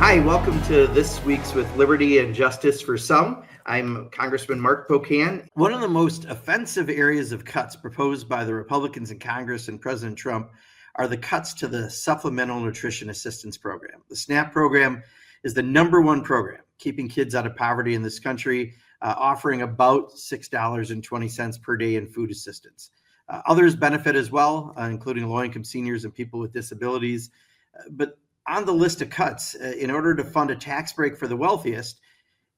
Hi, welcome to this week's With Liberty and Justice for Some. I'm Congressman Mark Pocan. One of the most offensive areas of cuts proposed by the Republicans in Congress and President Trump are the cuts to the Supplemental Nutrition Assistance Program. The SNAP program is the number one program keeping kids out of poverty in this country, offering about $6.20 per day in food assistance. Others benefit as well, including low-income seniors and people with disabilities. But on the list of cuts, in order to fund a tax break for the wealthiest,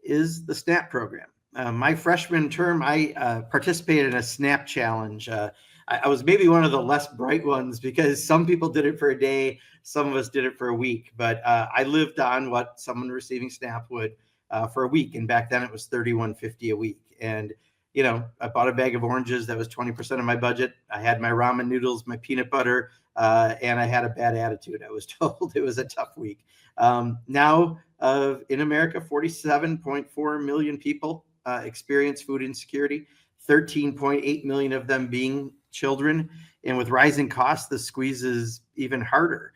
is the SNAP program. My freshman term, I participated in a SNAP challenge. I was maybe one of the less bright ones because some people did it for a day, some of us did it for a week. But I lived on what someone receiving SNAP would for a week, and back then it was $31.50 a week. And I bought a bag of oranges. That was 20% of my budget. I had my ramen noodles, my peanut butter, and I had a bad attitude. I was told it was a tough week. Now, in America, 47.4 million people experience food insecurity, 13.8 million of them being children. And with rising costs, the squeeze is even harder.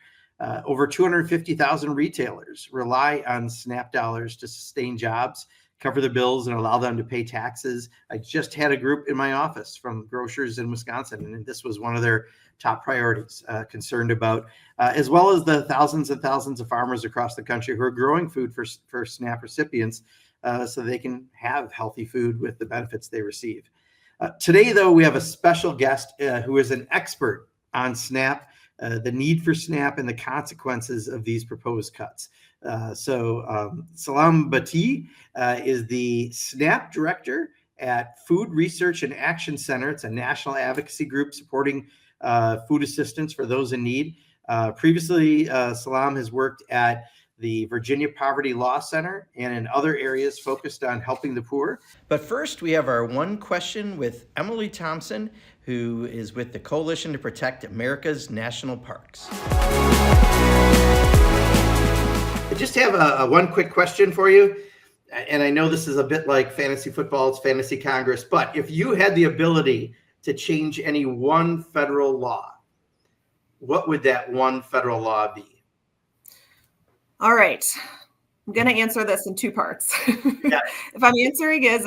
Over 250,000 retailers rely on SNAP dollars to sustain jobs, cover the bills, and allow them to pay taxes. I just had a group in my office from grocers in Wisconsin, and this was one of their top priorities, concerned about, as well as the thousands and thousands of farmers across the country who are growing food for SNAP recipients so they can have healthy food with the benefits they receive. Today, though, we have a special guest who is an expert on SNAP, the need for SNAP, and the consequences of these proposed cuts. Salaam, Bhatti is the SNAP director at Food Research and Action Center. It's a national advocacy group supporting food assistance for those in need. Previously, Salaam has worked at the Virginia Poverty Law Center and in other areas focused on helping the poor. But first, we have our one question with Emily Thompson, who is with the Coalition to Protect America's National Parks. I just have a one quick question for you. And I know this is a bit like fantasy football, it's fantasy Congress, but if you had the ability to change any one federal law, what would that one federal law be? All right. I'm going to answer this in two parts. Yeah. If I'm answering as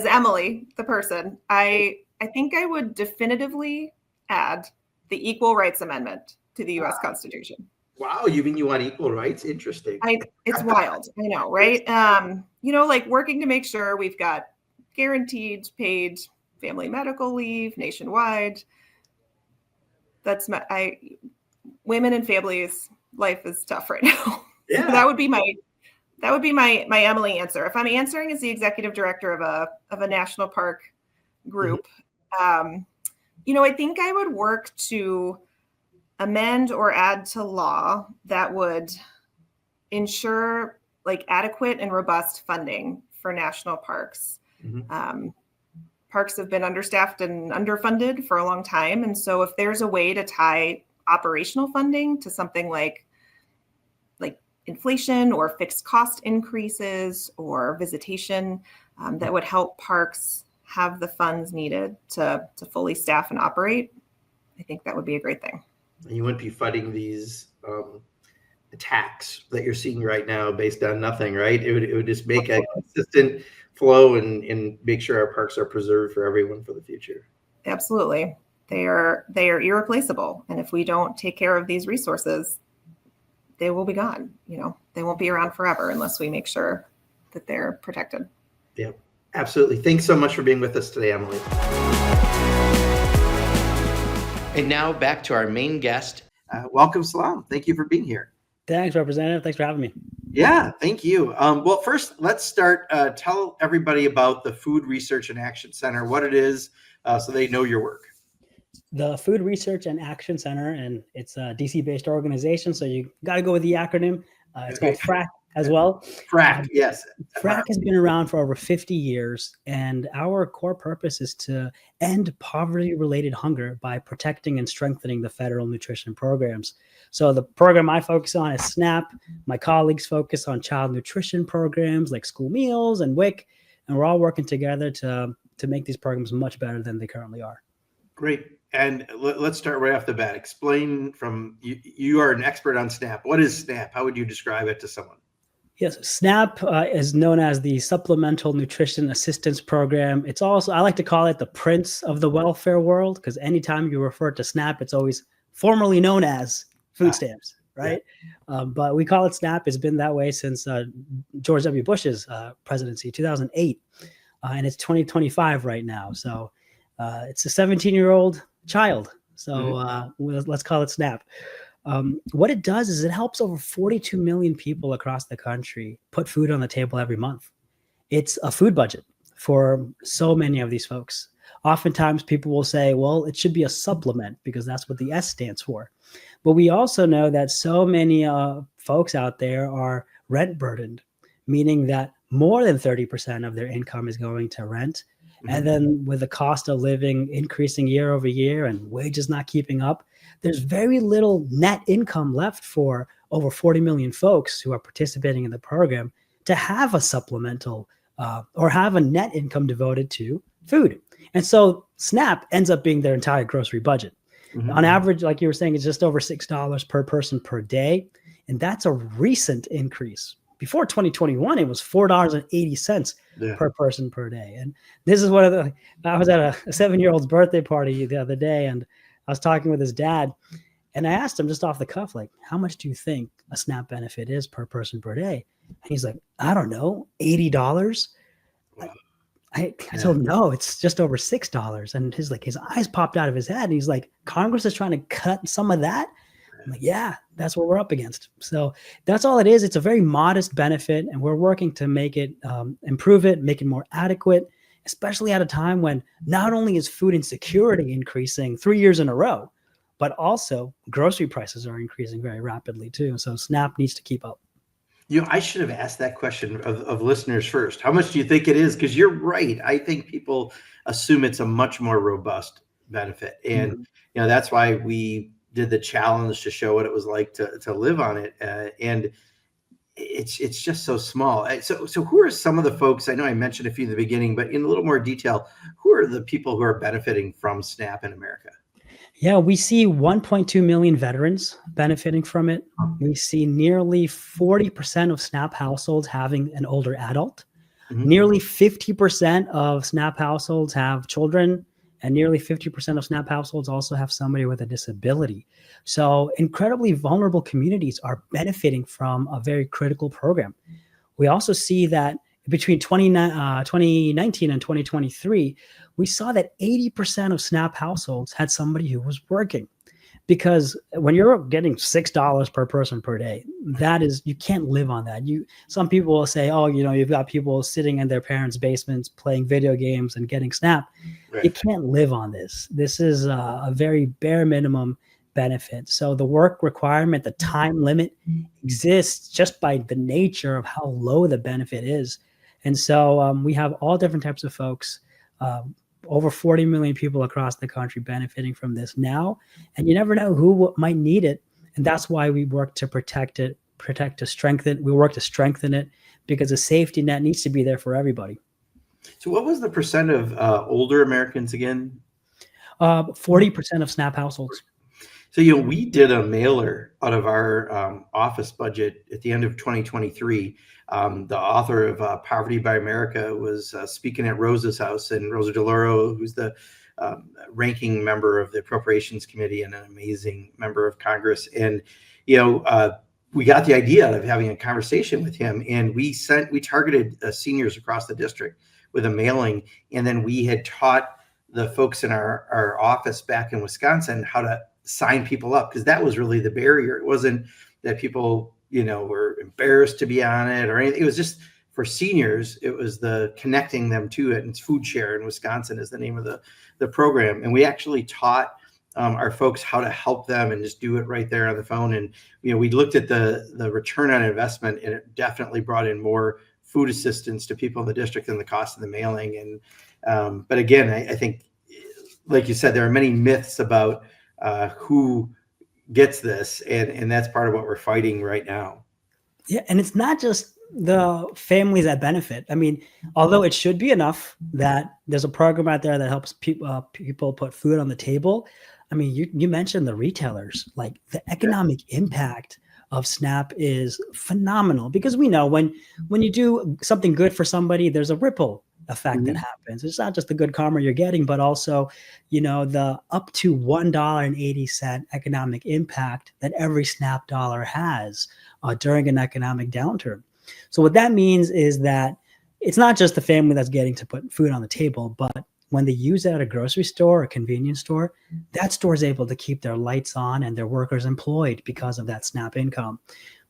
Emily, the person, I think I would definitively add the Equal Rights Amendment to the U.S. Constitution. Wow, you mean you want equal rights? Interesting. It's wild. I know, right? Like working to make sure we've got guaranteed paid family medical leave nationwide. That's women and families, life is tough right now. Yeah. So that would be my Emily answer. If I'm answering as the executive director of a national park group, I think I would work to amend or add to law that would ensure like adequate and robust funding for national parks. Mm-hmm. Parks have been understaffed and underfunded for a long time. And so if there's a way to tie operational funding to something like inflation or fixed cost increases or visitation, that would help parks have the funds needed to fully staff and operate, I think that would be a great thing. You wouldn't be fighting these attacks that you're seeing right now based on nothing, right? It would just make a consistent flow and make sure our parks are preserved for everyone for the future. Absolutely. They are irreplaceable. And if we don't take care of these resources, they will be gone. They won't be around forever unless we make sure that they're protected. Yeah, absolutely. Thanks so much for being with us today, Emily. And now back to our main guest. Welcome, Salaam. Thank you for being here. Thanks, Representative. Thanks for having me. Yeah, thank you. Well, first, let's start. Tell everybody about the Food Research and Action Center, what it is, so they know your work. The Food Research and Action Center, and it's a DC-based organization, so you got to go with the acronym. It's called FRAC as well. FRAC, yes. FRAC has been around for over 50 years, and our core purpose is to end poverty-related hunger by protecting and strengthening the federal nutrition programs. So the program I focus on is SNAP. My colleagues focus on child nutrition programs like school meals and WIC, and we're all working together to make these programs much better than they currently are. Great. And let's start right off the bat. Explain you are an expert on SNAP. What is SNAP? How would you describe it to someone? Yes, SNAP is known as the Supplemental Nutrition Assistance Program. It's also, I like to call it the prince of the welfare world, because anytime you refer to SNAP, it's always formerly known as food stamps, right? Yeah. But we call it SNAP. It's been that way since George W. Bush's presidency, 2008, and it's 2025 right now. So it's a 17-year-old child. So let's call it SNAP. What it does is it helps over 42 million people across the country put food on the table every month. It's a food budget for so many of these folks. Oftentimes people will say, well, it should be a supplement because that's what the S stands for. But we also know that so many folks out there are rent burdened, meaning that more than 30% of their income is going to rent. And then with the cost of living increasing year over year and wages not keeping up, there's very little net income left for over 40 million folks who are participating in the program to have a supplemental or have a net income devoted to food. And so SNAP ends up being their entire grocery budget. On average, like you were saying, it's just over $6 per person per day. And that's a recent increase. Before 2021, it was $4.80 per person per day. And this is one of the, I was at a 7-year-old's birthday party the other day, and I was talking with his dad, and I asked him just off the cuff, like, how much do you think a SNAP benefit is per person per day? And he's like, I don't know, $80. Wow. I told him, no, it's just over $6. And his eyes popped out of his head. And he's like, Congress is trying to cut some of that? I'm like, yeah, that's what we're up against. So that's all it is. It's a very modest benefit, and we're working to make it, improve it, make it more adequate, especially at a time when not only is food insecurity increasing 3 years in a row, but also grocery prices are increasing very rapidly too. So SNAP needs to keep up. I should have asked that question of listeners first. How much do you think it is? Because you're right. I think people assume it's a much more robust benefit. And, that's why we did the challenge to show what it was like to live on it. And it's just so small. So who are some of the folks? I know I mentioned a few in the beginning, but in a little more detail, who are the people who are benefiting from SNAP in America? Yeah, we see 1.2 million veterans benefiting from it. We see nearly 40% of SNAP households having an older adult. Nearly 50% of SNAP households have children, and nearly 50% of SNAP households also have somebody with a disability. So incredibly vulnerable communities are benefiting from a very critical program. We also see that between 2019 and 2023, we saw that 80% of SNAP households had somebody who was working. Because when you're getting $6 per person per day, that is, you can't live on that. Some people will say, oh, you've got people sitting in their parents' basements playing video games and getting SNAP. Right. You can't live on this. This is a very bare minimum benefit. So the work requirement, the time limit exists just by the nature of how low the benefit is. And so we have all different types of folks, over 40 million people across the country benefiting from this now. And you never know who might need it. And that's why we work to protect it, we work to strengthen it, because a safety net needs to be there for everybody. So what was the percent of older Americans again? 40% of SNAP households. So, we did a mailer out of our office budget at the end of 2023. The author of Poverty by America was speaking at Rosa's house, and Rosa DeLauro, who's the ranking member of the Appropriations Committee and an amazing member of Congress. And, we got the idea of having a conversation with him, and we targeted seniors across the district with a mailing. And then we had taught the folks in our office back in Wisconsin how to sign people up, because that was really the barrier. It wasn't that people, were embarrassed to be on it or anything. It was just for seniors. It was the connecting them to it. And it's Food Share in Wisconsin is the name of the program. And we actually taught our folks how to help them and just do it right there on the phone. And, we looked at the return on investment, and it definitely brought in more food assistance to people in the district than the cost of the mailing. And, but again, I think, like you said, there are many myths about who gets this, and that's part of what we're fighting right now. Yeah, and it's not just the families that benefit. I mean, although it should be enough that there's a program out there that helps people put food on the table. I mean, you mentioned the retailers, like the economic impact of SNAP is phenomenal, because we know when you do something good for somebody, there's a ripple effect that happens. It's not just the good karma you're getting, but also, the up to $1.80 economic impact that every SNAP dollar has during an economic downturn. So what that means is that it's not just the family that's getting to put food on the table, but when they use it at a grocery store or convenience store, that store is able to keep their lights on and their workers employed because of that SNAP income.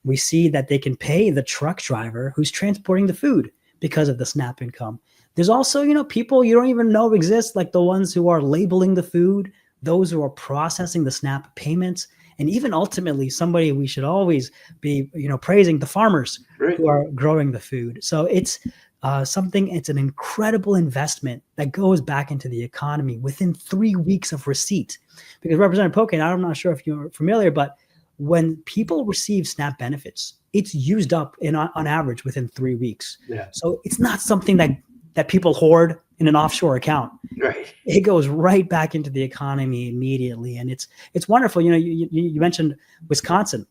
We see that they can pay the truck driver who's transporting the food because of the SNAP income. There's also, people you don't even know exist, like the ones who are labeling the food, those who are processing the SNAP payments, and even ultimately somebody we should always be, praising, the farmers who are growing the food. So it's it's an incredible investment that goes back into the economy within 3 weeks of receipt. Because Representative Pocan, I'm not sure if you're familiar, but when people receive SNAP benefits, it's used up on average within 3 weeks. Yeah. So it's not something that people hoard in an offshore account. Right. It goes right back into the economy immediately. And it's wonderful. You mentioned Wisconsin.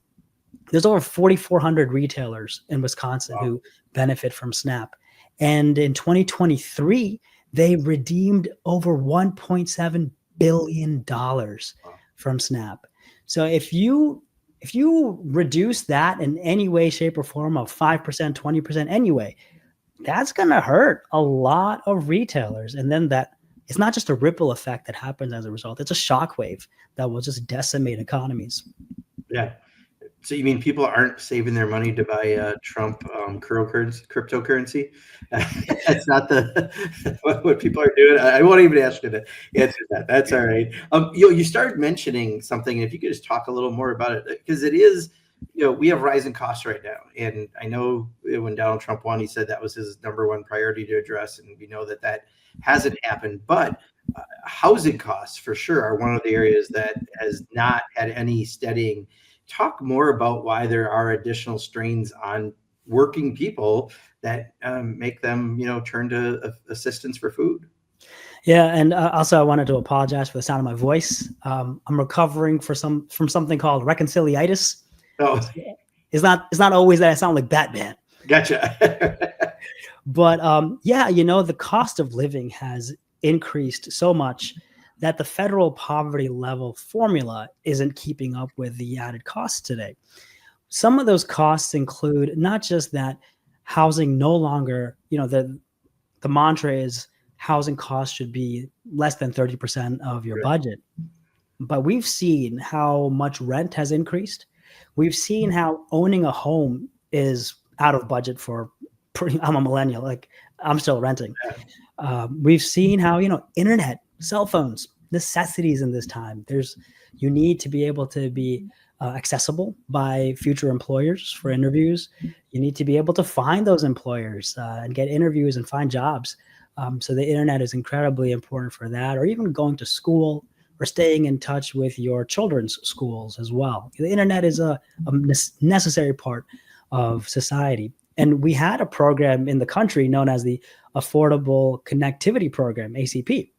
There's over 4,400 retailers in Wisconsin who benefit from SNAP. And in 2023, they redeemed over $1.7 billion from SNAP. So if you reduce that in any way, shape, or form of 5%, 20% anyway, that's going to hurt a lot of retailers. And then it's not just a ripple effect that happens as a result. It's a shockwave that will just decimate economies. Yeah. So you mean people aren't saving their money to buy Trump cryptocurrency? That's not what people are doing. I won't even ask you to answer that. That's all right. You started mentioning something. If you could just talk a little more about it, because it is, we have rising costs right now. And I know when Donald Trump won, he said that was his number one priority to address. And we know that hasn't happened. But housing costs for sure are one of the areas that has not had any steadying. Talk more about why there are additional strains on working people that make them, turn to assistance for food. Yeah, and also I wanted to apologize for the sound of my voice. I'm recovering from something called reconciliitis. Oh, it's not always that I sound like Batman. Gotcha. But the cost of living has increased so much that the federal poverty level formula isn't keeping up with the added costs today. Some of those costs include not just that housing no longer, the mantra is housing costs should be less than 30% of your budget. But we've seen how much rent has increased. We've seen how owning a home is out of budget I'm a millennial, like I'm still renting. We've seen how, internet, cell phones, necessities in this time. You need to be able to be accessible by future employers for interviews. You need to be able to find those employers and get interviews and find jobs. So the internet is incredibly important for that, or even going to school or staying in touch with your children's schools as well. The internet is a necessary part of society. And we had a program in the country known as the Affordable Connectivity Program, ACP,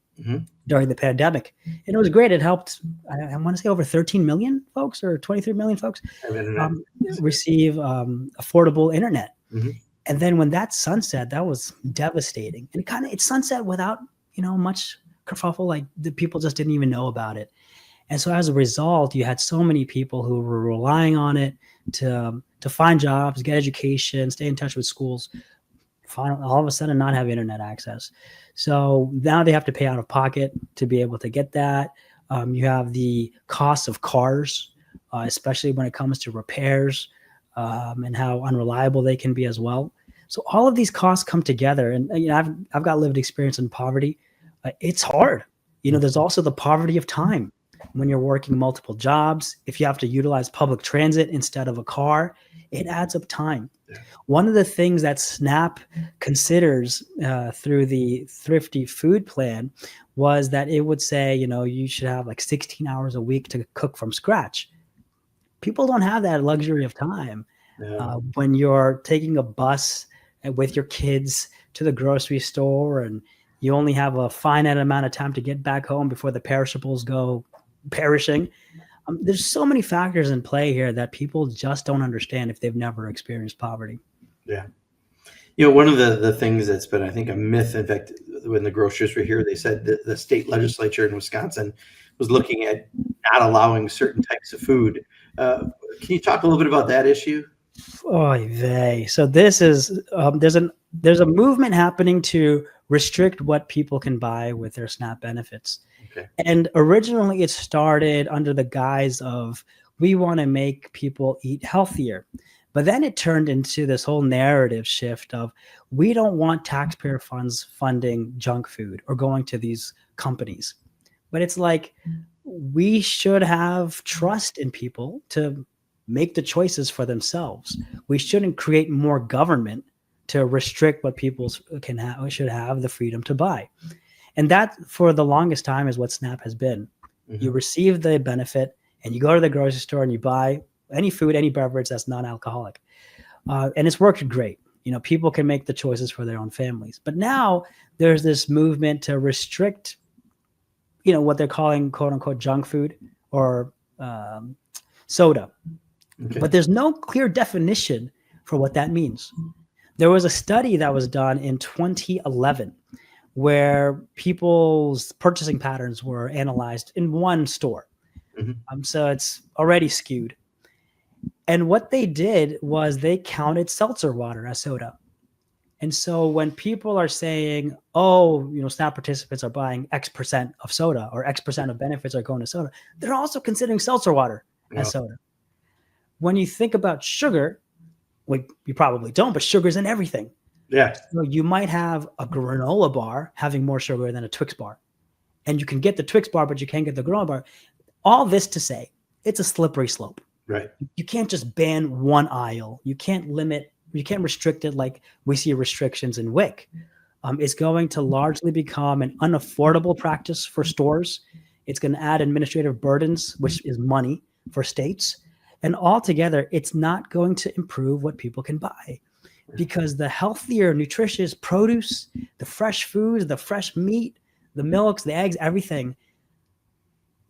during the pandemic. And it was great. It helped, I want to say, over 13 million folks or 23 million folks receive affordable internet. And then when that sunset, that was devastating. And it sunset without, much kerfuffle. Like the people just didn't even know about it. And so as a result, you had so many people who were relying on it to find jobs, get education, stay in touch with schools, all of a sudden not have internet access. So now they have to pay out of pocket to be able to get that. You have the cost of cars, especially when it comes to repairs, and how unreliable they can be as well. So all of these costs come together, and I've got lived experience in poverty. It's hard. There's also the poverty of time. When you're working multiple jobs, if you have to utilize public transit instead of a car, it adds up time. Yeah. One of the things that SNAP considers through the Thrifty Food Plan was that it would say, you should have like 16 hours a week to cook from scratch. People don't have that luxury of time. Yeah. When you're taking a bus with your kids to the grocery store and you only have a finite amount of time to get back home before the perishables go perishing, There's so many factors in play here that people just don't understand if they've never experienced poverty. Yeah. One of the things that's been, I think, a myth, in fact, when the grocers were here, they said that the state legislature in Wisconsin was looking at not allowing certain types of food. Can you talk a little bit about that issue? Oy vey. So this is there's a movement happening to restrict what people can buy with their SNAP benefits. Okay. And originally it started under the guise of we want to make people eat healthier. But then it turned into this whole narrative shift of we don't want taxpayer funds funding junk food or going to these companies. But it's like we should have trust in people to make the choices for themselves. We shouldn't create more government to restrict what people should have the freedom to buy. And that, for the longest time, is what SNAP has been. You receive the benefit and you go to the grocery store and you buy any food, any beverage that's non-alcoholic. And it's worked great. People can make the choices for their own families. But now there's this movement to restrict, what they're calling quote unquote junk food or soda. Okay. But there's no clear definition for what that means. There was a study that was done in 2011 where people's purchasing patterns were analyzed in one store. So it's already skewed. And what they did was they counted seltzer water as soda. And so when people are saying, SNAP participants are buying X% of soda or X% of benefits are going to soda, they're also considering seltzer water as soda. When you think about sugar, well, you probably don't, but sugar's in everything. Yeah. So you might have a granola bar having more sugar than a Twix bar. And you can get the Twix bar, but you can't get the granola bar. All this to say, it's a slippery slope. Right. You can't just ban one aisle. You can't restrict it like we see restrictions in WIC. It's going to largely become an unaffordable practice for stores. It's going to add administrative burdens, which is money for states. And altogether, it's not going to improve what people can buy, because the healthier, nutritious produce, the fresh foods, the fresh meat, the milks, the eggs, everything,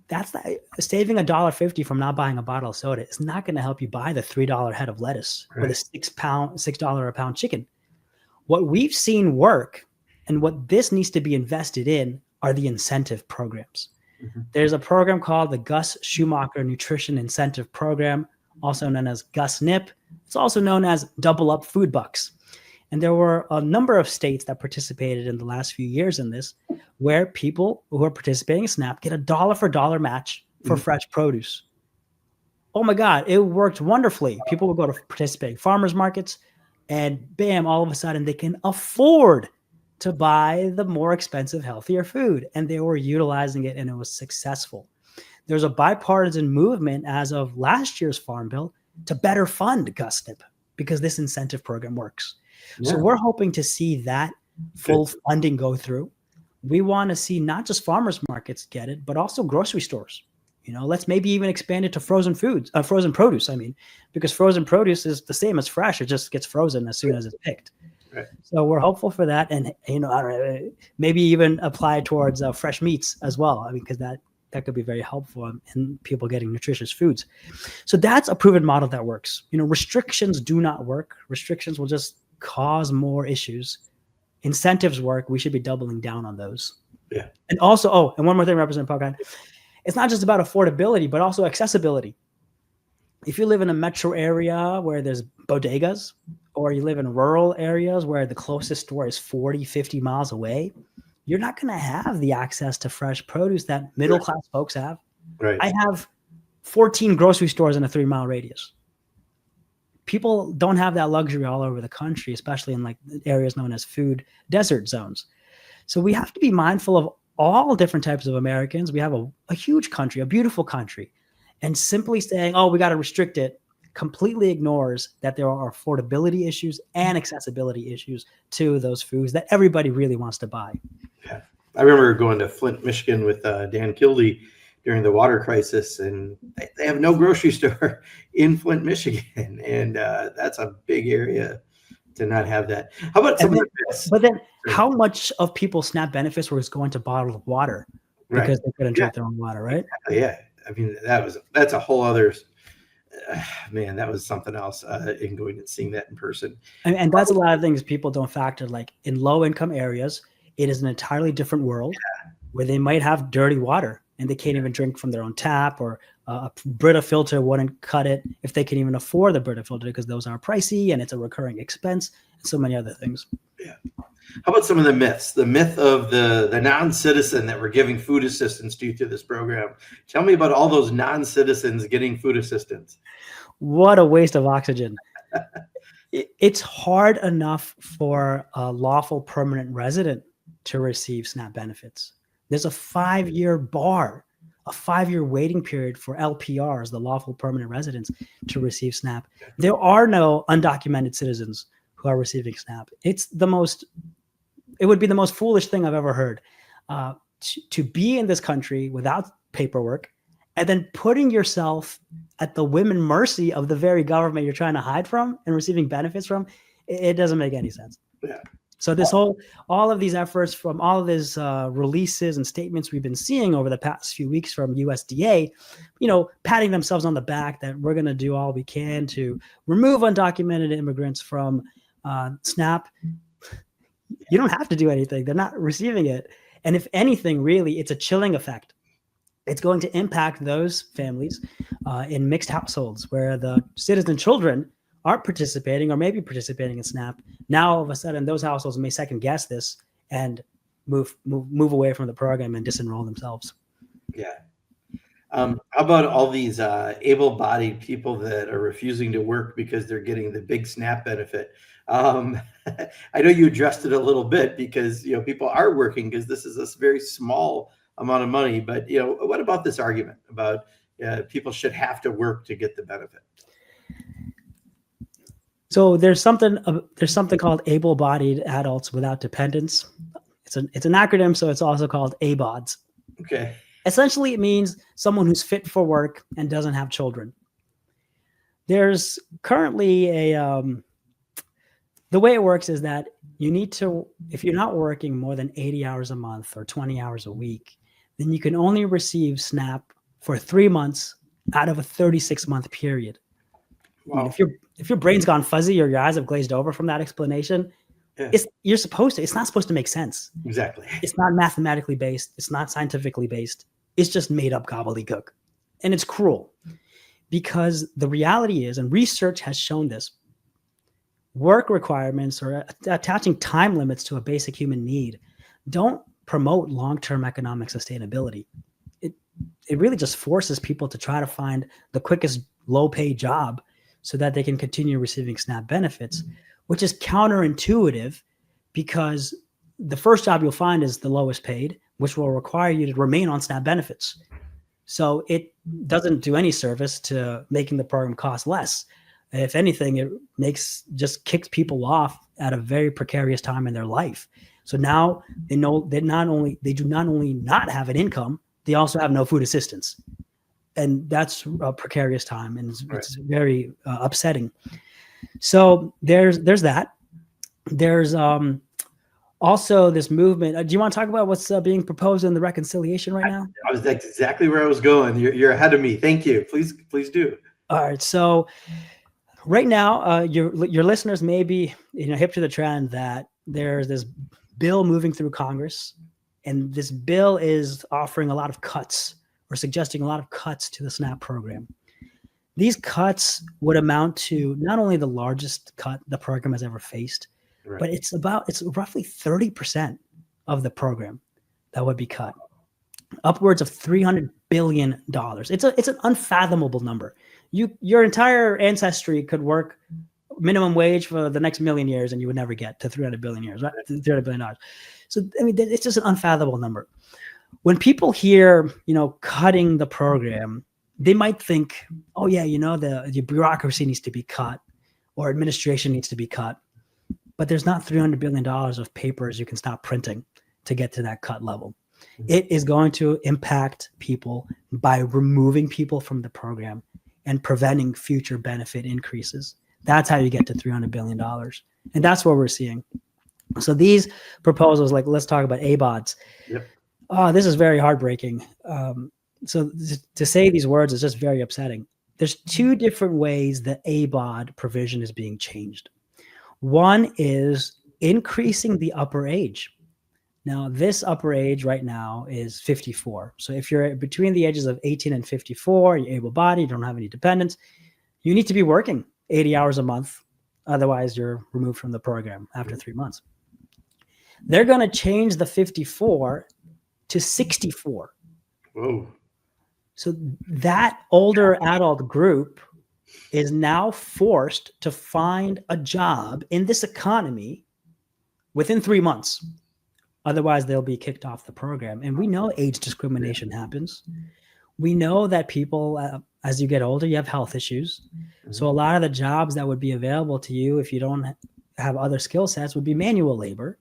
that's not, saving $1.50 from not buying a bottle of soda is not going to help you buy the $3 head of lettuce or the $6 a pound chicken. What we've seen work and what this needs to be invested in are the incentive programs. There's a program called the Gus Schumacher Nutrition Incentive Program, also known as GusNIP. It's also known as Double Up Food Bucks. And there were a number of states that participated in the last few years in this, where people who are participating in SNAP get a dollar for dollar match for fresh produce. Oh my God, it worked wonderfully. People would go to participating farmers markets and bam, all of a sudden they can afford to buy the more expensive, healthier food. And they were utilizing it and it was successful. There's a bipartisan movement as of last year's Farm Bill to better fund GusNIP because this incentive program works. Yeah. So we're hoping to see that full funding go through. We want to see not just farmers markets get it, but also grocery stores. Let's maybe even expand it to frozen produce, because frozen produce is the same as fresh. It just gets frozen as soon as it's picked. Right. So we're hopeful for that. And, maybe even apply towards fresh meats as well. Because that could be very helpful in people getting nutritious foods. So that's a proven model that works. Restrictions do not work. Restrictions will just cause more issues. Incentives work. We should be doubling down on those. Yeah. And also, and one more thing, Representative Pocan, it's not just about affordability, but also accessibility. If you live in a metro area where there's bodegas, or you live in rural areas where the closest store is 40, 50 miles away, you're not going to have the access to fresh produce that middle-class folks have. Right. I have 14 grocery stores in a 3-mile radius. People don't have that luxury all over the country, especially in areas known as food desert zones. So we have to be mindful of all different types of Americans. We have a huge country, a beautiful country. And simply saying, we got to restrict it, completely ignores that there are affordability issues and accessibility issues to those foods that everybody really wants to buy. Yeah. I remember going to Flint, Michigan with Dan Kildee during the water crisis, and they have no grocery store in Flint, Michigan. And that's a big area to not have that. How about but then how much of people's SNAP benefits was going to bottled water because they couldn't drink their own water, right? Yeah. I mean, that's a whole other, man, that was something else in going and seeing that in person. And that's a lot of things people don't factor. Like in low income areas, it is an entirely different world where they might have dirty water and they can't even drink from their own tap, or a Brita filter wouldn't cut it if they can even afford the Brita filter, because those are pricey and it's a recurring expense, and so many other things. Yeah. How about some of the myths? The myth of the non-citizen that we're giving food assistance to through this program. Tell me about all those non-citizens getting food assistance. What a waste of oxygen. It's hard enough for a lawful permanent resident to receive SNAP benefits. There's a 5-year bar, a 5-year waiting period for LPRs, the lawful permanent residents, to receive SNAP. There are no undocumented citizens who are receiving SNAP. It would be the most foolish thing I've ever heard, to be in this country without paperwork and then putting yourself at the whim and mercy of the very government you're trying to hide from and receiving benefits from. It doesn't make any sense. Yeah. So all of these efforts from all of these releases and statements we've been seeing over the past few weeks from USDA, patting themselves on the back that we're going to do all we can to remove undocumented immigrants from SNAP. You don't have to do anything. They're not receiving it. And if anything, really, it's a chilling effect. It's going to impact those families in mixed households where the citizen children aren't participating or maybe participating in SNAP. Now, all of a sudden, those households may second guess this and move away from the program and disenroll themselves. Yeah. How about all these able-bodied people that are refusing to work because they're getting the big SNAP benefit? I know you addressed it a little bit because people are working because this is a very small amount of money. But what about this argument about people should have to work to get the benefit? So there's something called able-bodied adults without dependents. It's an acronym, so it's also called ABODs. Okay. Essentially, it means someone who's fit for work and doesn't have children. There's currently the way it works is that you need to, if you're not working more than 80 hours a month or 20 hours a week, then you can only receive SNAP for 3 months out of a 36-month period. Wow. I mean, if your brain's gone fuzzy or your eyes have glazed over from that explanation, it's not supposed to make sense. Exactly. It's not mathematically based. It's not scientifically based. It's just made up gobbledygook. And it's cruel because the reality is, and research has shown this, work requirements or attaching time limits to a basic human need don't promote long-term economic sustainability. It really just forces people to try to find the quickest low-paid job so that they can continue receiving SNAP benefits, which is counterintuitive because the first job you'll find is the lowest paid, which will require you to remain on SNAP benefits. So it doesn't do any service to making the program cost less. If anything, it just kicks people off at a very precarious time in their life. So now they know they do not only not have an income, they also have no food assistance. And that's a precarious time, and it's very upsetting. So there's that. There's also this movement. Do you want to talk about what's being proposed in the reconciliation right now? That's exactly where I was going. You're ahead of me. Thank you. Please do. All right. So right now, your listeners may be hip to the trend that there's this bill moving through Congress, and this bill is offering a lot of cuts or suggesting a lot of cuts to the SNAP program. These cuts would amount to not only the largest cut the program has ever faced, but it's roughly 30% of the program that would be cut, upwards of $300 billion. It's an unfathomable number. Your entire ancestry could work minimum wage for the next million years, and you would never get to $300 billion, right? $300 billion. So I mean, it's just an unfathomable number. When people hear, cutting the program, they might think, oh yeah, the bureaucracy needs to be cut or administration needs to be cut. But there's not $300 billion of papers you can stop printing to get to that cut level. It is going to impact people by removing people from the program and preventing future benefit increases. That's how you get to $300 billion. And that's what we're seeing. So these proposals, like let's talk about ABODs. Yep. This is very heartbreaking. so to say these words is just very upsetting. There's two different ways the ABOD provision is being changed. One is increasing the upper age. Now, this upper age right now is 54. So if you're between the ages of 18 and 54, you're able-bodied, you don't have any dependents, you need to be working 80 hours a month. Otherwise, you're removed from the program after 3 months. They're going to change the 54 to 64. Whoa. So that older adult group is now forced to find a job in this economy within 3 months. Otherwise, they'll be kicked off the program. And we know age discrimination happens. We know that people, as you get older, you have health issues. So a lot of the jobs that would be available to you if you don't have other skill sets would be manual labor.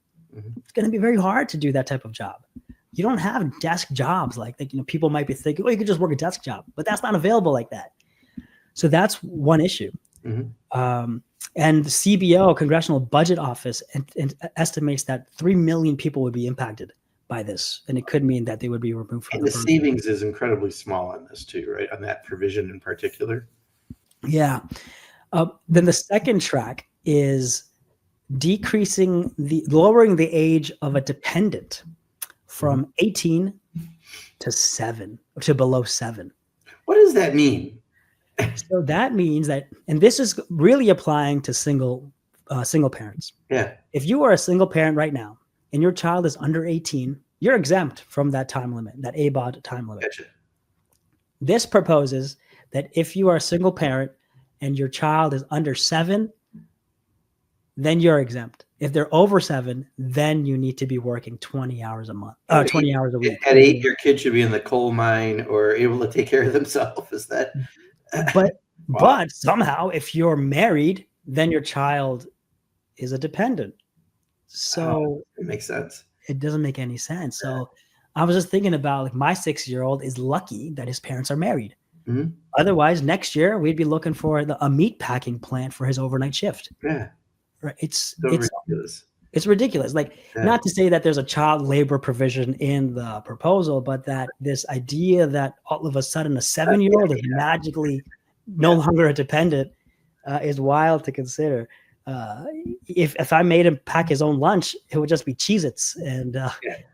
It's going to be very hard to do that type of job. You don't have desk jobs like that. You know, people might be thinking, oh, you could just work a desk job, but that's not available like that. So that's one issue. And the CBO, Congressional Budget Office, estimates that 3 million people would be impacted by this. And it could mean that they would be removed from the savings is incredibly small on this too, right? On that provision in particular. Yeah. Then the second track is lowering the age of a dependent from 18 to below 7. What does that mean? So that means that, and this is really applying to single parents. Yeah. If you are a single parent right now and your child is under 18, you're exempt from that time limit, that ABOD time limit. Gotcha. This proposes that if you are a single parent and your child is under 7, then you're exempt. If they're over 7, then you need to be working 20 hours a month, 20 hours a week. At 8, your kid should be in the coal mine or able to take care of themselves. Is that? But somehow, if you're married, then your child is a dependent. So it makes sense. It doesn't make any sense. So I was just thinking about, like, my 6-year-old is lucky that his parents are married. Otherwise, next year we'd be looking for a meat packing plant for his overnight shift. Yeah. Right. It's ridiculous. It's ridiculous. Like, not to say that there's a child labor provision in the proposal, but that this idea that all of a sudden a 7-year-old is magically no longer a dependent is wild to consider. If I made him pack his own lunch, it would just be Cheez-Its and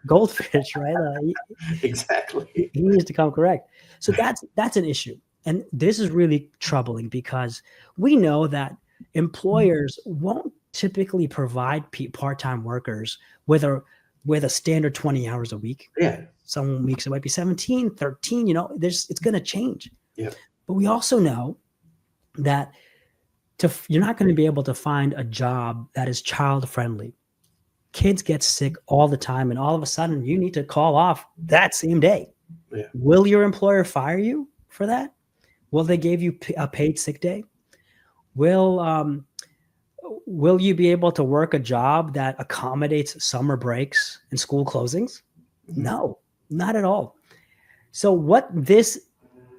goldfish, right? Exactly. He needs to come correct. So that's an issue. And this is really troubling because we know that employers won't typically provide part-time workers with a standard 20 hours a week. Yeah. Some weeks it might be 17, 13, it's going to change. Yeah. But we also know that you're not going to be able to find a job that is child friendly. Kids get sick all the time, and all of a sudden you need to call off that same day. Yeah. Will your employer fire you for that? Will they give you a paid sick day? Will you be able to work a job that accommodates summer breaks and school closings? No, not at all. So what this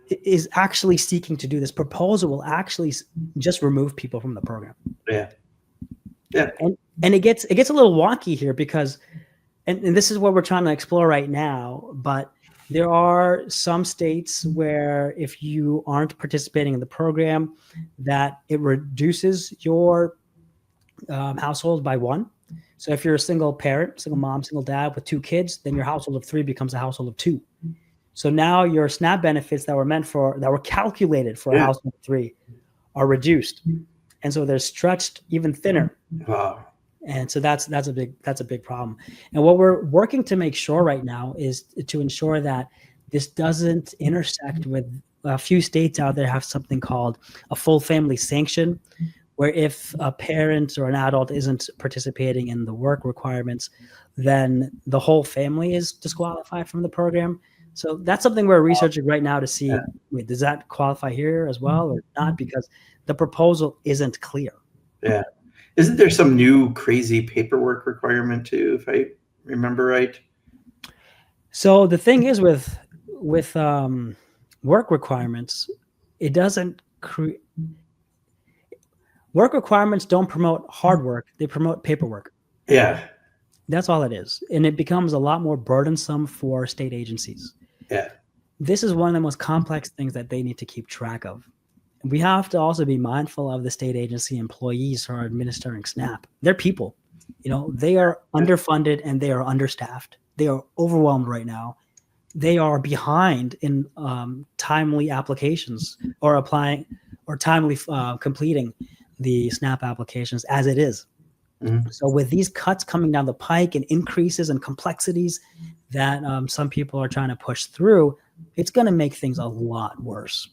is actually seeking to do, this proposal will actually just remove people from the program. Yeah. Yeah. And it gets a little wonky here because, and this is what we're trying to explore right now, but there are some states where if you aren't participating in the program, that it reduces your household by 1. So if you're a single parent, single mom, single dad with 2 kids, then your household of 3 becomes a household of 2. So now your SNAP benefits that were calculated for a household of 3 are reduced. And so they're stretched even thinner. Wow. And so that's a big problem. And what we're working to make sure right now is to ensure that this doesn't intersect with a few states out there have something called a full family sanction, where if a parent or an adult isn't participating in the work requirements, then the whole family is disqualified from the program. So that's something we're researching right now to see, does that qualify here as well or not? Because the proposal isn't clear. Yeah. Isn't there some new crazy paperwork requirement too, if I remember right? So the thing is with work requirements, it doesn't work requirements don't promote hard work, they promote paperwork. Yeah. That's all it is. And it becomes a lot more burdensome for state agencies. Yeah. this is one of the most complex things that they need to keep track of. We have to also be mindful of the state agency employees who are administering SNAP. They're people. They are underfunded and they are understaffed. They are overwhelmed right now. They are behind in timely applications or applying or timely completing the SNAP applications as it is. Mm-hmm. So with these cuts coming down the pike and increases and complexities that some people are trying to push through, it's going to make things a lot worse.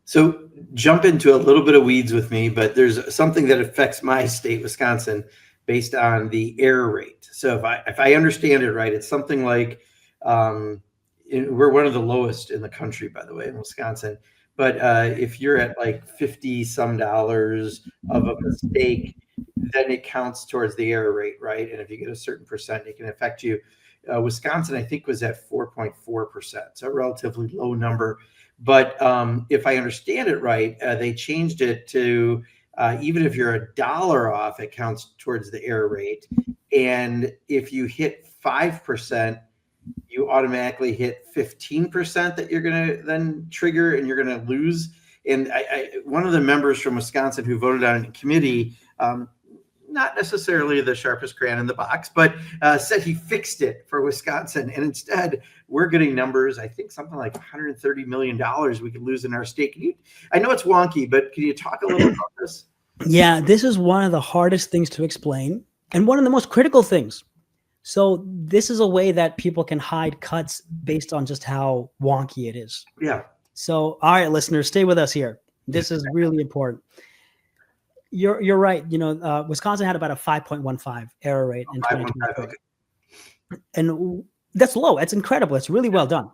So jump into a little bit of weeds with me, but there's something that affects my state, Wisconsin, based on the error rate. So if I understand it right, it's something like we're one of the lowest in the country, by the way, in Wisconsin. But if you're at like $50 some of a mistake, then it counts towards the error rate, right? And if you get a certain percent, it can affect you. Wisconsin, I think, was at 4.4%, so a relatively low number. But if I understand it right, they changed it to even if you're $1 off, it counts towards the error rate. And if you hit 5%, you automatically hit 15% that you're going to then trigger and you're going to lose. And one of the members from Wisconsin who voted on it in committee, not necessarily the sharpest crayon in the box, but said he fixed it for Wisconsin. And instead, we're getting numbers, I think something like $130 million we could lose in our state. I know it's wonky, but can you talk a little about this? Yeah, this is one of the hardest things to explain and one of the most critical things. So this is a way that people can hide cuts based on just how wonky it is. Yeah. So, all right, listeners, stay with us here. This is really important. You're right. Wisconsin had about a 5.15 error rate in 2023. Okay. And that's low. That's incredible. It's really well done.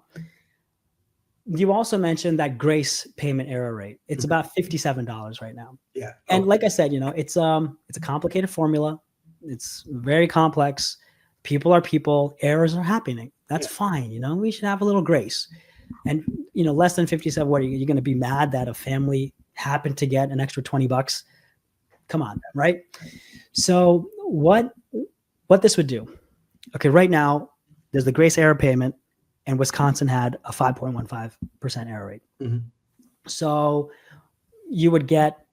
You also mentioned that grace payment error rate. It's about $57 right now. Yeah. And like I said, it's a complicated formula. It's very complex. People are people. Errors are happening. That's fine. We should have a little grace. And, less than 57, what are you going to be mad that a family happened to get an extra $20? Come on, right? So what this would do, okay, right now there's the grace error payment and Wisconsin had a 5.15% error rate. Mm-hmm. So you would get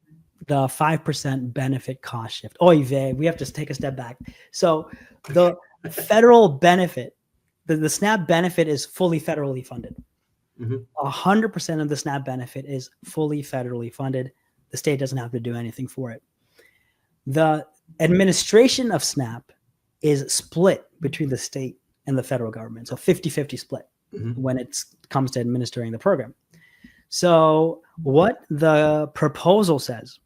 the 5% benefit cost shift. Oy vey, we have to take a step back. So the federal benefit, the SNAP benefit is fully federally funded. 100% of the SNAP benefit is fully federally funded. The state doesn't have to do anything for it. The administration of SNAP is split between the state and the federal government. So 50-50 split when it comes to administering the program. So what the proposal says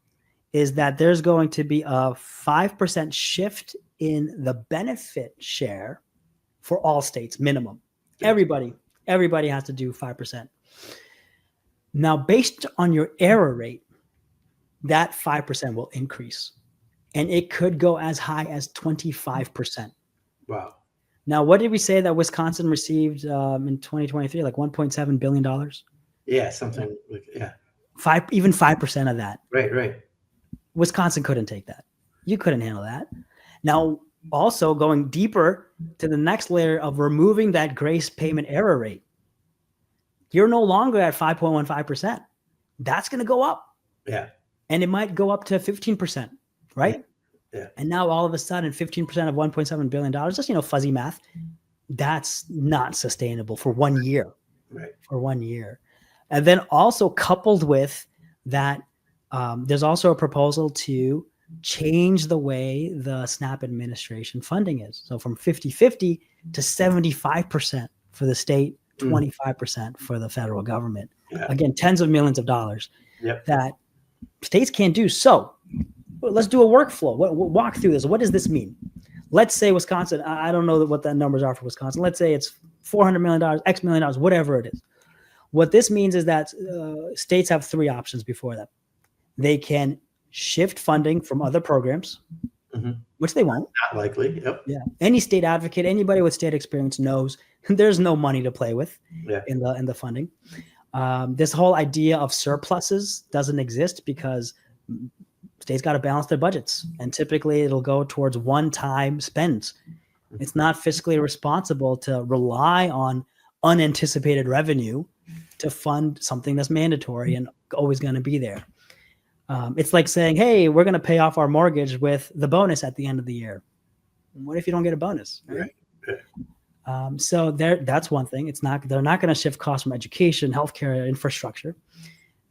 is that there's going to be a 5% shift in the benefit share for all states, minimum. Everybody has to do 5%. Now, based on your error rate, that 5% will increase. And it could go as high as 25%. Wow. Now, what did we say that Wisconsin received in 2023? Like $1.7 billion? Yeah, something like, yeah. Even 5% of that. Right. Wisconsin couldn't take that. You couldn't handle that. Now, also going deeper to the next layer of removing that grace payment error rate, you're no longer at 5.15%. That's going to go up. Yeah. And it might go up to 15%. Right? Yeah. And now all of a sudden, 15% of $1.7 billion, just, fuzzy math, that's not sustainable for 1 year. Right. For 1 year. And then also coupled with that, there's also a proposal to change the way the SNAP administration funding is. So from 50-50 to 75% for the state, 25% for the federal government. Yeah. Again, tens of millions of dollars that states can't do. So let's do a workflow. Walk through this. What does this mean? Let's say Wisconsin, I don't know what the numbers are for Wisconsin. Let's say it's $400 million, X million dollars, whatever it is. What this means is that states have three options before that. They can shift funding from other programs, which they won't. Not likely. Yep. Yeah. Any state advocate, anybody with state experience knows there's no money to play with in the funding. This whole idea of surpluses doesn't exist because states got to balance their budgets, and typically it'll go towards one-time spends. It's not fiscally responsible to rely on unanticipated revenue to fund something that's mandatory and always going to be there. It's like saying, hey, we're going to pay off our mortgage with the bonus at the end of the year. What if you don't get a bonus? Right? So that's one thing. They're not going to shift costs from education, healthcare, infrastructure.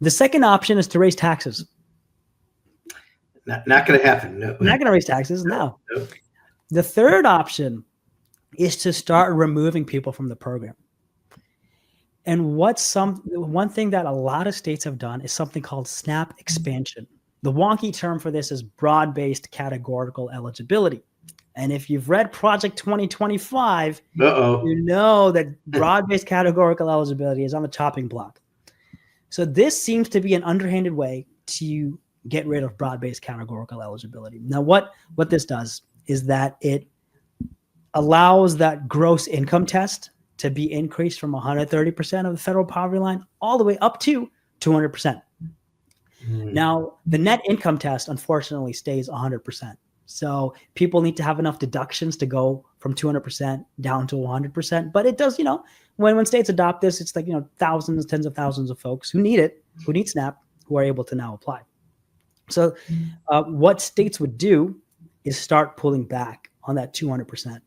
The second option is to raise taxes. Not going to happen. No. Not going to raise taxes. No. The third option is to start removing people from the program. And one thing that a lot of states have done is something called SNAP expansion. The wonky term for this is broad-based categorical eligibility. And if you've read Project 2025, you know that broad-based categorical eligibility is on the chopping block. So this seems to be an underhanded way to get rid of broad-based categorical eligibility. Now, what this does is that it allows that gross income test to be increased from 130% of the federal poverty line all the way up to 200%. Now, the net income test, unfortunately, stays 100%. So people need to have enough deductions to go from 200% down to 100%. But it does, when states adopt this, it's like, thousands, tens of thousands of folks who need it, who need SNAP, who are able to now apply. So what states would do is start pulling back on that 200%.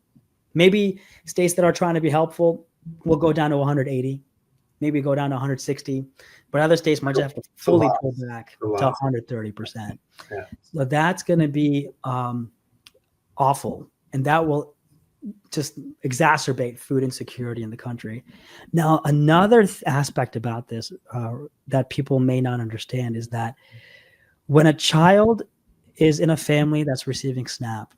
Maybe states that are trying to be helpful will go down to 180, maybe go down to 160, but other states might have to fully pull back to 130%. Yeah. So that's going to be awful, and that will just exacerbate food insecurity in the country. Now, another aspect about this that people may not understand is that when a child is in a family that's receiving SNAP,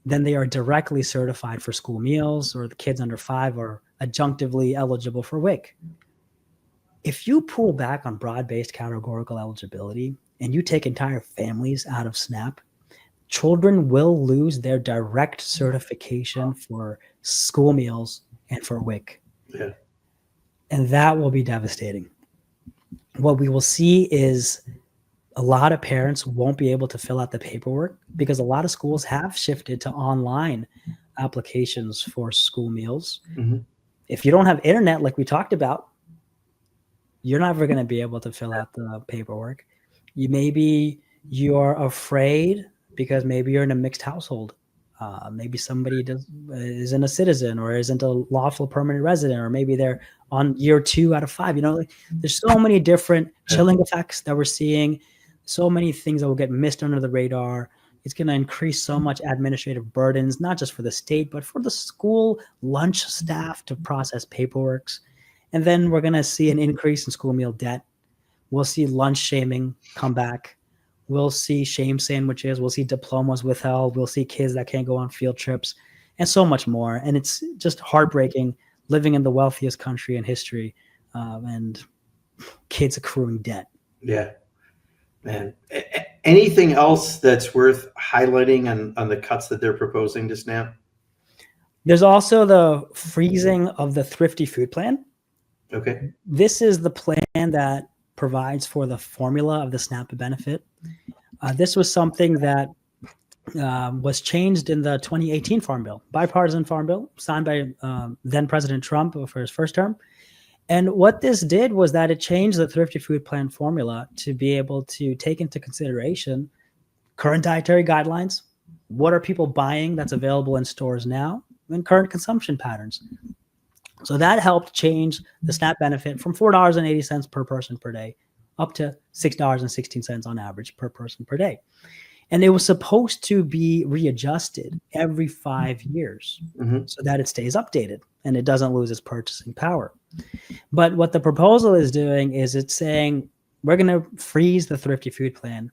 then they are directly certified for school meals, or the kids under 5 are adjunctively eligible for WIC. If you pull back on broad-based categorical eligibility and you take entire families out of SNAP, children will lose their direct certification for school meals and for WIC. Yeah. And that will be devastating. What we will see is a lot of parents won't be able to fill out the paperwork because a lot of schools have shifted to online applications for school meals. Mm-hmm. If you don't have internet, like we talked about, you're never going to be able to fill out the paperwork. You're afraid because maybe you're in a mixed household. Maybe somebody isn't a citizen or isn't a lawful permanent resident, or maybe they're on year 2 out of 5. There's so many different chilling effects that we're seeing. So many things that will get missed under the radar. It's going to increase so much administrative burdens, not just for the state, but for the school lunch staff to process paperwork. And then we're going to see an increase in school meal debt. We'll see lunch shaming come back. We'll see shame sandwiches. We'll see diplomas withheld. We'll see kids that can't go on field trips and so much more. And it's just heartbreaking living in the wealthiest country in history and kids accruing debt. Yeah. Man, anything else that's worth highlighting on the cuts that they're proposing to SNAP? There's also the freezing of the Thrifty Food Plan. Okay. This is the plan that provides for the formula of the SNAP benefit. This was something that was changed in the 2018 Farm Bill, bipartisan Farm Bill, signed by then President Trump for his first term. And what this did was that it changed the Thrifty Food Plan formula to be able to take into consideration current dietary guidelines, what are people buying that's available in stores now, and current consumption patterns. So that helped change the SNAP benefit from $4.80 per person per day up to $6.16 on average per person per day. And it was supposed to be readjusted every 5 years so that it stays updated and it doesn't lose its purchasing power. But what the proposal is doing is it's saying we're going to freeze the Thrifty Food Plan,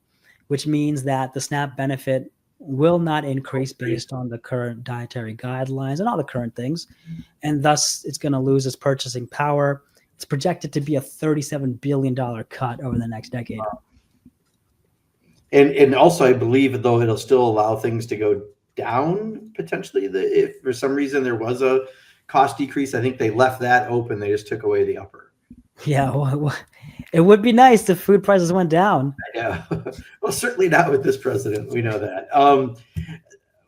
which means that the SNAP benefit will not increase based on the current dietary guidelines and all the current things. And thus it's going to lose its purchasing power. It's projected to be a $37 billion cut over the next decade. Wow. And also, I believe, though, it'll still allow things to go down potentially. If for some reason there was a cost decrease, I think they left that open. They just took away the upper. Yeah, well, it would be nice if food prices went down. Yeah, well, certainly not with this president. We know that.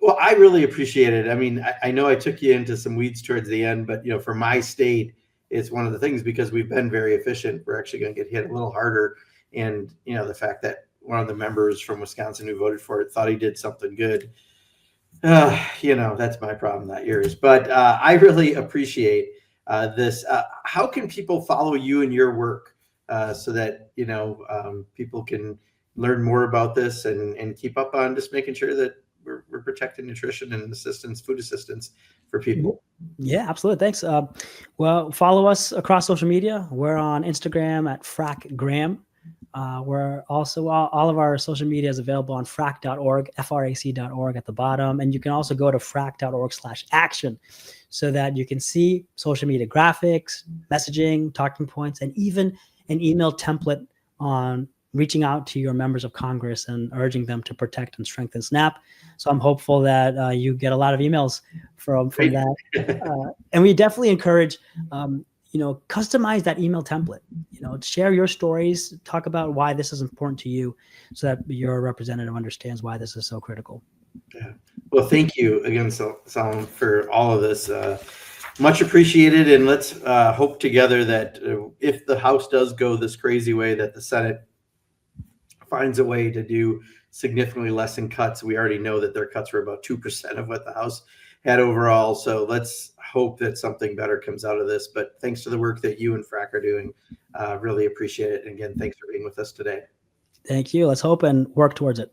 Well, I really appreciate it. I mean, I know I took you into some weeds towards the end, but for my state, it's one of the things, because we've been very efficient, we're actually going to get hit a little harder. And, the fact that one of the members from Wisconsin who voted for it thought he did something good, that's my problem, not yours. But I really appreciate this. How can people follow you and your work so that, people can learn more about this and keep up on just making sure that we're protecting nutrition and food assistance for people? Yeah, absolutely. Thanks. Well, follow us across social media. We're on Instagram at FracGram. We're also, all of our social media is available on frac.org, frac.org at the bottom. And you can also go to frac.org/action so that you can see social media graphics, messaging, talking points, and even an email template on reaching out to your members of Congress and urging them to protect and strengthen SNAP. So I'm hopeful that you get a lot of emails from that. And we definitely encourage, customize that email template, share your stories, talk about why this is important to you so that your representative understands why this is so critical. Yeah. Well, thank you again, Salaam, for all of this. Much appreciated. And let's hope together that if the House does go this crazy way, that the Senate finds a way to do significantly less in cuts. We already know that their cuts were about 2% of what the House had overall. So let's hope that something better comes out of this. But thanks to the work that you and FRAC are doing. Really appreciate it. And again, thanks for being with us today. Thank you. Let's hope and work towards it.